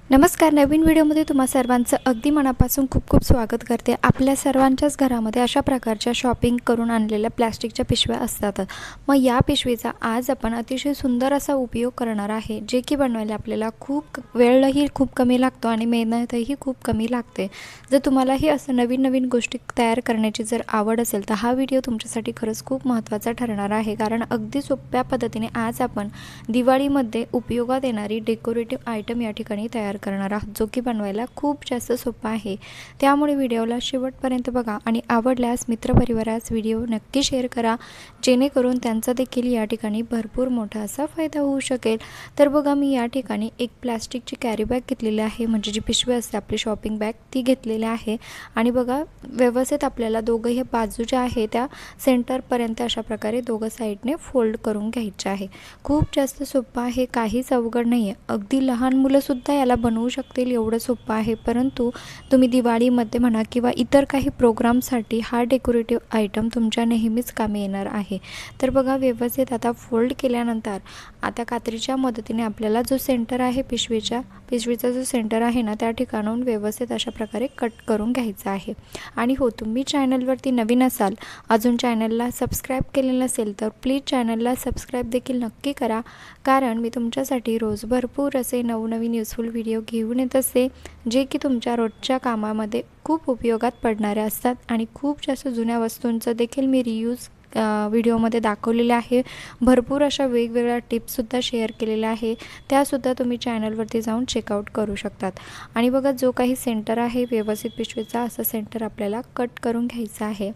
नमस्कार. नवीन व्हिडिओमध्ये तुम्हा सर्वांचं अगदी मनापासून खूप खूप स्वागत करते. आपल्या सर्वांच्याच घरामध्ये अशा प्रकारच्या शॉपिंग करून आणलेल्या प्लॅस्टिकच्या पिशव्या असतात. मग या पिशवीचा आज आपण अतिशय सुंदर असा उपयोग करणार आहे, जे की बनवायला आपल्याला खूप वेळही खूप कमी लागतो आणि मेहनतही खूप कमी लागते. जर तुम्हालाही असं नवीन नवीन गोष्टी तयार करण्याची जर आवड असेल तर हा व्हिडिओ तुमच्यासाठी खरंच खूप महत्त्वाचा ठरणार आहे. कारण अगदी सोप्या पद्धतीने आज आपण दिवाळीमध्ये उपयोगात येणारी डेकोरेटिव्ह आयटम या ठिकाणी तयार करणार आहोत, जो की बनवायला खूप जास्त सोपा आहे. त्यामुळे व्हिडिओला शेवटपर्यंत बघा आणि आवडल्यास मित्रपरिवारास व्हिडिओ नक्की शेअर करा, जेणेकरून त्यांचा देखील या ठिकाणी भरपूर मोठा असा फायदा होऊ शकेल. तर बघा, मी या ठिकाणी एक प्लॅस्टिकची कॅरी बॅग घेतलेली आहे, म्हणजे जी पिशवी असते आपली शॉपिंग बॅग ती घेतलेली आहे. आणि बघा, व्यवस्थित आपल्याला दोघंही बाजू ज्या आहे त्या सेंटरपर्यंत अशा प्रकारे दोघं साईडने फोल्ड करून घ्यायचे आहे. खूप जास्त सोपं आहे, काहीच अवघड नाही आहे. अगदी लहान मुलंसुद्धा याला बनवू शकतील एवढं सोपं आहे. परंतु तुम्ही दिवाळीमध्ये म्हणा किंवा इतर काही प्रोग्रामसाठी हा डेकोरेटिव्ह आयटम तुमच्या नेहमीच कामी येणार आहे. तर बघा, व्यवस्थित आता फोल्ड केल्यानंतर आता कात्रीच्या मदतीने आपल्याला जो सेंटर आहे पिशवीचा जो सेंटर आहे ना, त्या ठिकाणाहून व्यवस्थित अशा प्रकारे कट करून घ्यायचा आहे. आणि हो, तुम्ही चॅनलवरती नवीन असाल, अजून चॅनलला सबस्क्राईब केलेलं नसेल तर प्लीज चॅनलला सबस्क्राईब देखील नक्की करा, कारण मी तुमच्यासाठी रोज भरपूर असे नवनवीन युजफुल व्हिडिओ घेऊन येत असते, जे की तुमच्या रोजच्या कामामध्ये खूप उपयोगात पडणारे असतात. आणि खूप जास्त जुन्या वस्तूंचं देखील मी रियूज व्हिडिओमध्ये दाखवलेले आहे. भरपूर अशा वेगवेगळ्या टिप्ससुद्धा शेअर केलेल्या आहे, त्यासुद्धा तुम्ही चॅनलवरती जाऊन चेकआउट करू शकतात. आणि बघा, जो काही सेंटर आहे व्यवस्थित पिशवीचा असा सेंटर आपल्याला कट करून घ्यायचा आहे.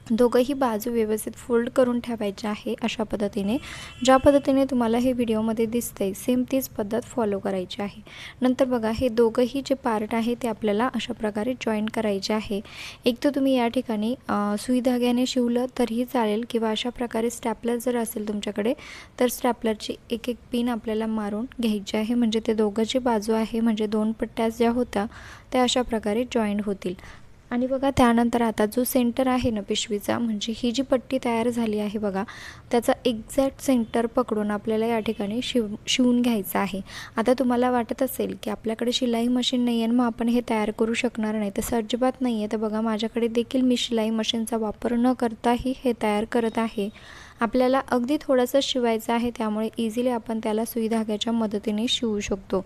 दोघंही बाजू व्यवस्थित फोल्ड करून ठेवायचे आहे. अशा पद्धतीने ज्या पद्धतीने तुम्हाला हे व्हिडिओमध्ये दिसतंय सेम तीच पद्धत फॉलो करायची आहे. नंतर बघा, हे दोघंही जे पार्ट आहे ते आपल्याला अशा प्रकारे जॉईन करायचे आहे. एक तर तुम्ही या ठिकाणी सुई धाग्याने शिवलं तरीही चालेल, किंवा अशा प्रकारे स्टॅपलर जर असेल तुमच्याकडे तर स्टॅपलरची एक एक पिन आपल्याला मारून घ्यायची आहे, म्हणजे ते दोघं जे बाजू आहे म्हणजे दोन पट्ट्या ज्या होत्या त्या अशा प्रकारे जॉईंट होतील. आणि बघा, त्यानंतर आता जो सेंटर आहे ना पिशवीचा, म्हणजे ही जी पट्टी तयार झाली आहे बघा, त्याचा एक्झॅक्ट सेंटर पकडून आपल्याला या ठिकाणी शिवून घ्यायचं आहे. आता तुम्हाला वाटत असेल की आपल्याकडे शिलाई मशीन नाही आहे, मग आपण हे तयार करू शकणार नाही. तसं अजिबात नाही आहे. तर बघा, माझ्याकडे देखील मी शिलाई मशीनचा वापर न करताही हे तयार करत आहे. आपल्याला अगदी थोडंसं शिवायचं आहे, त्यामुळे इझिली आपण त्याला सुई धाग्याच्या मदतीने शिवू शकतो.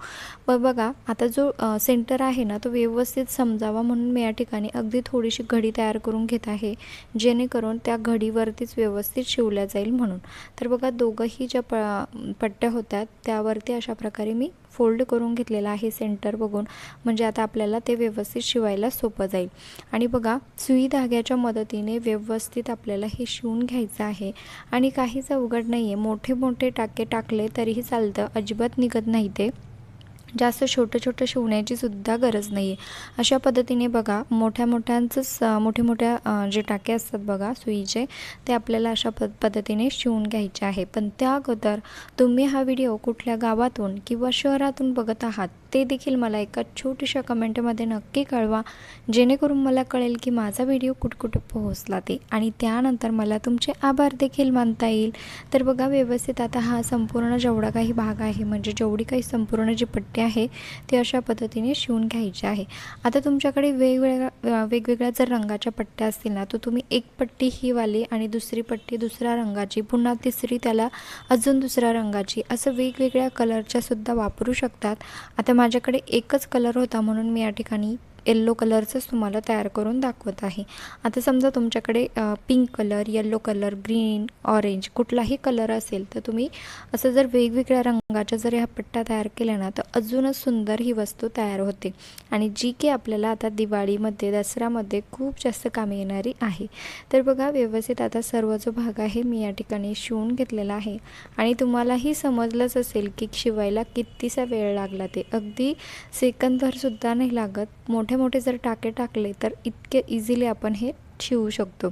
पण बघा, आता जो सेंटर आहे ना तो व्यवस्थित समजावा म्हणून मी या ठिकाणी अगदी थोडीशी घडी तयार करून घेत आहे, जेणेकरून त्या घडीवरतीच व्यवस्थित शिवल्या जाईल म्हणून. तर बघा, दोघंही ज्या पट्ट्या होत्या त्यावरती अशा प्रकारे मी फोल्ड करून घेतलेला आहे सेंटर बघून, म्हणजे आता आपल्याला ते व्यवस्थित शिवायला सोपं जाईल. आणि बघा, सुई धाग्याच्या मदतीने व्यवस्थित आपल्याला हे शिवून घ्यायचं आहे. आणि काहीच अवघड नाही आहे. मोठे मोठे टाके टाकले तरीही चालतं, अजिबात निघत नाही ते. जास्त छोटं शिवण्याची सुद्धा गरज नाही आहे. अशा पद्धतीने बघा, मोठ्या जे टाके असतात बघा सुईचे, ते आपल्याला अशा पद्धतीने शिवून घ्यायचे आहे. पण त्या अगोदर तुम्ही हा व्हिडिओ कुठल्या गावातून किंवा शहरातून बघत आहात ते देखील मला एका छोट्याशा कमेंटमध्ये नक्की कळवा, जेणेकरून मला कळेल की माझा व्हिडिओ कुठकुठे पोहोचला ते, आणि त्यानंतर मला तुमचे आभार देखील मानता येईल. तर बघा, व्यवस्थित आता हा संपूर्ण जेवढा काही भाग आहे, म्हणजे जेवढी काही संपूर्ण जी पट्टी आहे ती अशा पद्धतीने शिवून घ्यायची आहे. आता तुमच्याकडे वेगवेगळ्या जर रंगाच्या पट्ट्या असतील ना, तर तुम्ही एक पट्टी ही वाली आणि दुसरी पट्टी दुसऱ्या रंगाची, पुन्हा तिसरी त्याला अजून दुसऱ्या रंगाची, असं वेगवेगळ्या कलरच्या सुद्धा वापरू शकतात. आता माझ्याकडे एकच कलर होता म्हणून मी या ठिकाणी येल्लो कलरचंच तुम्हाला तयार करून दाखवत आहे. आता समजा तुमच्याकडे pink colour, yellow colour, green, orange कुठलाही कलर असेल तर तुम्ही असं जर वेगवेगळ्या रंगाच्या जर ह्या पट्ट्या तयार केल्या ना, तर अजूनच सुंदर ही वस्तू तयार होते, आणि जी की आपल्याला आता दिवाळीमध्ये, दसऱ्यामध्ये खूप जास्त कामी येणारी आहे. तर बघा, व्यवस्थित आता सर्व जो भाग आहे मी या ठिकाणी शिवून घेतलेला आहे. आणि तुम्हालाही समजलंच असेल की शिवायला कितीसा वेळ लागला ते. अगदी सेकंदभरसुद्धा नाही लागत. मोठे जर टाके टाकले तर इतके इझिली आपण हे शिवू शकतो.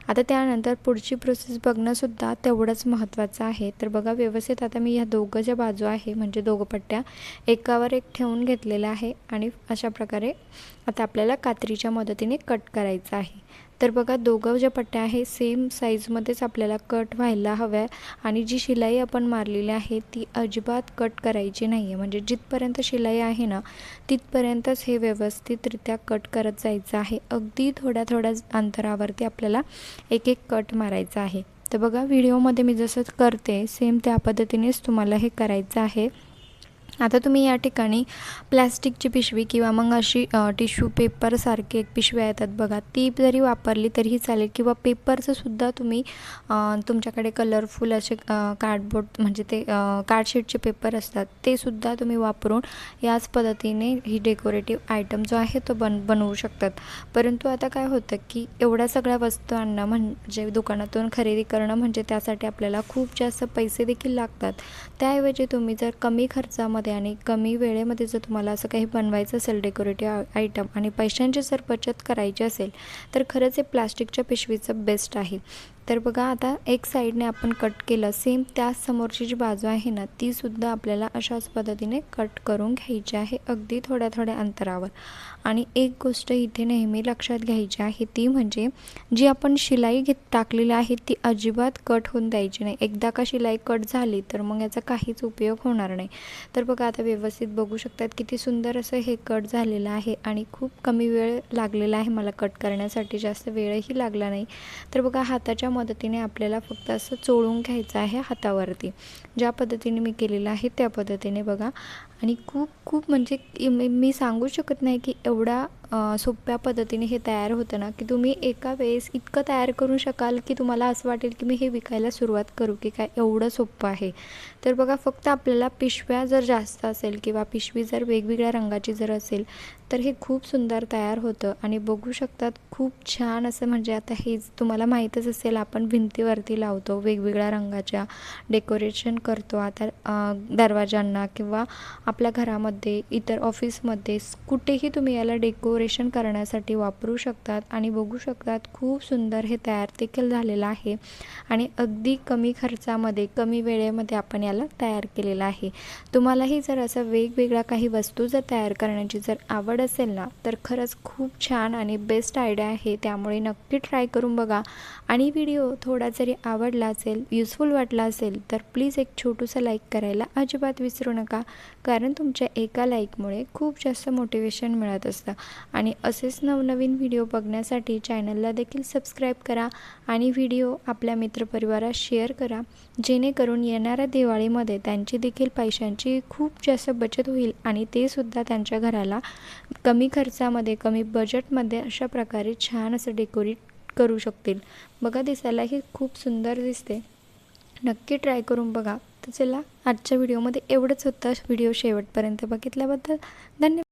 आता त्यानंतर पुढची प्रोसेस बघणंसुद्धा तेवढंच महत्त्वाचं आहे. तर बघा, व्यवस्थित आता मी ह्या दोघं ज्या बाजू आहे, म्हणजे दोघं पट्ट्या एकावर एक ठेवून घेतलेल्या आहे. आणि अशा प्रकारे आता आपल्याला कात्रीच्या मदतीने कट करायचं आहे. तर बघा दोघं ज्या पट्ट्या आहे सेम साईजमध्येच आपल्याला कट व्हायला हव्या आणि जी शिलाई आपण मारलेली आहे ती अजिबात कट करायची नाही आहे. म्हणजे जिथपर्यंत शिलाई आहे ना तिथपर्यंतच हे व्यवस्थितरित्या कट करत जायचं आहे. अगदी थोड्या थोड्या अंतरावरती आपल्याला एक एक कट मारायचा आहे. तर बघा व्हिडिओमध्ये मी जसं करते सेम त्या पद्धतीनेच तुम्हाला हे करायचं आहे. आता तुम्ही या ठिकाणी प्लॅस्टिकची पिशवी किंवा मग अशी टिश्यू पेपरसारखी एक पिशव्या येतात बघा, ती जरी वापरली तरीही चालेल किंवा पेपरचंसुद्धा तुम्ही तुमच्याकडे कलरफुल असे कार्डबोर्ड म्हणजे ते कार्डशीटचे पेपर असतात ते सुद्धा तुम्ही वापरून याच पद्धतीने ही डेकोरेटिव्ह आयटम जो आहे तो बनवू शकतात. परंतु आता काय होतं की एवढ्या सगळ्या वस्तू आणणं म्हणजे दुकानातून खरेदी करणं म्हणजे त्यासाठी आपल्याला खूप जास्त पैसे देखील लागतात. त्याऐवजी तुम्ही जर कमी खर्चामध्ये आणि कमी वेळेमध्ये जर तुम्हाला असं काही बनवायचं असेल डेकोरेटिव्ह आयटम आणि पैशांची जर बचत करायची असेल तर खरंच हे प्लास्टिकच्या पिशवीचं बेस्ट आहे. तर बघा आता एक साईडने आपण कट केलं, सेम त्याच समोरची जी बाजू आहे ना तीसुद्धा आपल्याला अशाच पद्धतीने कट करून घ्यायची आहे अगदी थोड्या थोड्या अंतरावर. आणि एक गोष्ट इथे नेहमी लक्षात घ्यायची आहे ती म्हणजे जी आपण शिलाई टाकलेली आहे ती अजिबात कट होऊन द्यायची नाही. एकदा का शिलाई कट झाली तर मग याचा काहीच उपयोग होणार नाही. तर बघा आता व्यवस्थित बघू शकतात किती सुंदर असं हे कट झालेलं आहे आणि खूप कमी वेळ लागलेला आहे मला कट करण्यासाठी, जास्त वेळही लागला नाही. तर बघा हाताच्या मदतीने आपल्याला फक्त असं चोळून घ्यायचं आहे हातावरती, ज्या पद्धतीने मी केलेलं आहे त्या पद्धतीने बघा. आणि खूप खूप म्हणजे मी सांगू शकत नाही की एवढा सोप्या पद्धतीने हे तयार होतं ना की तुम्ही एका वेळेस इतकं तयार करू शकाल की तुम्हाला असं वाटेल की मी हे विकायला सुरुवात करू की काय, एवढं सोपं आहे. तर बघा फक्त आपल्याला पिशव्या जर जास्त असेल किंवा पिशवी जर वेगवेगळ्या रंगाची जर असेल तर हे खूप सुंदर तयार होतं. आणि बघू शकतात खूप छान असं म्हणजे आता हे तुम्हाला माहीतच असेल आपण भिंतीवरती लावतो वेगवेगळ्या रंगाच्या डेकोरेशन करतो. आता दरवाजांना किंवा आपल्या घरामध्ये इतर ऑफिसमध्ये कुठेही तुम्ही याला डेकोरेशन करण्यासाठी वापरू शकतात. आणि बघू शकतात खूप सुंदर हे तयार देखील झालेलं आहे आणि अगदी कमी खर्चामध्ये कमी वेळेमध्ये आपण याला तयार केलेलं आहे. तुम्हालाही जर असं वेगवेगळ्या काही वस्तू जर तयार करण्याची जर आवड असेल ना तर खरंच खूप छान आणि बेस्ट आयडिया आहे. त्यामुळे नक्की ट्राय करून बघा. आणि व्हिडिओ थोडा जरी आवडला असेल, युजफुल वाटला असेल तर प्लीज एक छोटंसं लाईक करायला अजिबात विसरू नका, कारण तुमच्या एका लाईकमुळे खूप जास्त मोटिवेशन मिळत असतं. आणि असेच नवनवीन व्हिडिओ बघण्यासाठी चॅनलला देखील सबस्क्राईब करा आणि व्हिडिओ आपल्या मित्रपरिवारात शेअर करा, जेणेकरून येणाऱ्या दिवाळीमध्ये त्यांची देखील पैशांची खूप जास्त बचत होईल आणि ते सुद्धा त्यांच्या घराला कमी खर्चामध्ये कमी बजेटमध्ये अशा प्रकारे छान असं डेकोरेट करू शकतील. बघा दिसायलाही खूप सुंदर दिसते. नक्की ट्राय करून बघा. तर चला आजच्या व्हिडिओमध्ये एवढंच होतं. व्हिडिओ शेवटपर्यंत बघितल्याबद्दल धन्यवाद.